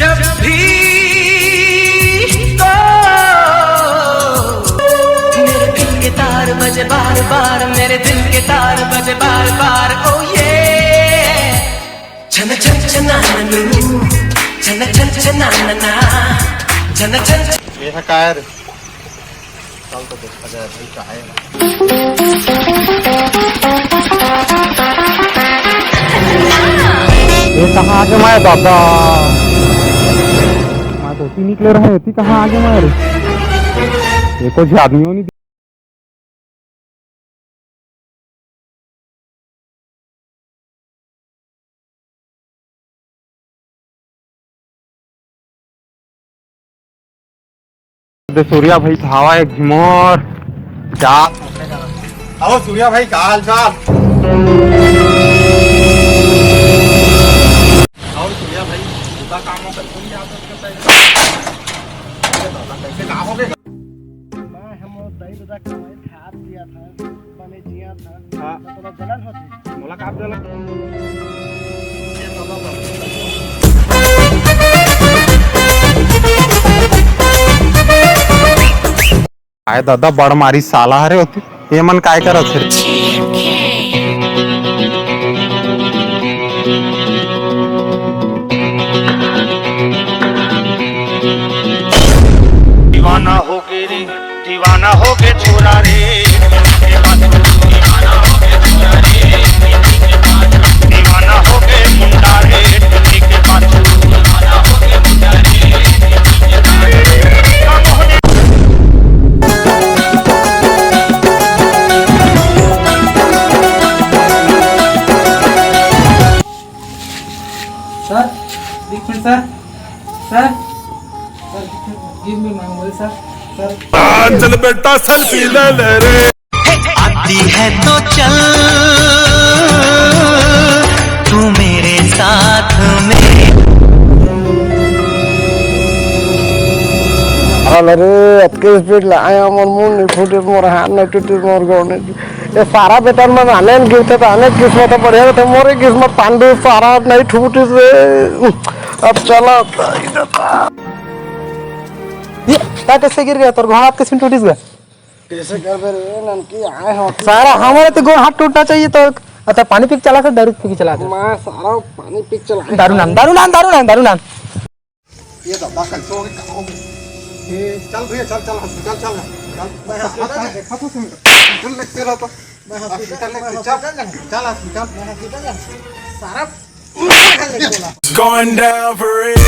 जब भी तो मेरे दिल के तार बजे बार बार, मेरे दिल के तार बजे बार बार। ओ ये छन छन छनानू, छन छन छनाना, छन छन। ये है काय रे? चल तो देखा जाए भाई क्या है। ये कहाँ आगे मैं दादा, मैं तो उसी निकले रहे थी। कहाँ आगे मैं ये कुछ आदमियों नहीं। सूर्या भाई हवा एक घिमोर क्या। आओ सूर्या भाई क्या हाल चाल। आओ सूर्या भाई काम हो कैसे काम हो गए। हम दही दूध खा दिया था, बने जिया था। हां तो जलन होती मुलाकात जलन। आए दादा बड़ मारी साला हरे होती ये मन काय करत थे। दीवाना हो गे रे, दीवाना हो गे छोरा रे, दीवाना हो गे छोरा रे, दीवाना हो गे मुंडा रे, टुटी के पाछू दीवाना हो गे मुंडा रे। सर एक minute sir, sir sir give me my mobile sir. Sir चल बेटा सेल्फी ले ले रे। आती है तो चल तू मेरे साथ में। अरे अतके स्पीड लाया मोर मुंह नहीं फूटे, मोर हाथ नहीं टूटे, मोर गोड़ नहीं। ये सारा बेटन में आने गिरते तो आने किस्मत बढ़िया थे, मोरे किस्मत पांडे सारा नहीं टूटे से। अब चला ये कैसे गिर गया तोर घोड़ा हाथ कैसे टूट गया? कैसे कर बे रे ननकी आए हो सारा हमारे तो गोड़ हाथ टूटना चाहिए तो। अच्छा पानी पी के चला कर दारू पी के चला दे। मैं सारा पानी पी के चला। दारू नाम दारू नाम दारू नाम दारू नाम। ये दादा कैसे हो गए। चल भैया चल चल हॉस्पिटल चल चल। मैं हॉस्पिटल देखा तो तुम चल लगते रहो तो मैं हॉस्पिटल चल चल हॉस्पिटल सारा Going down for it.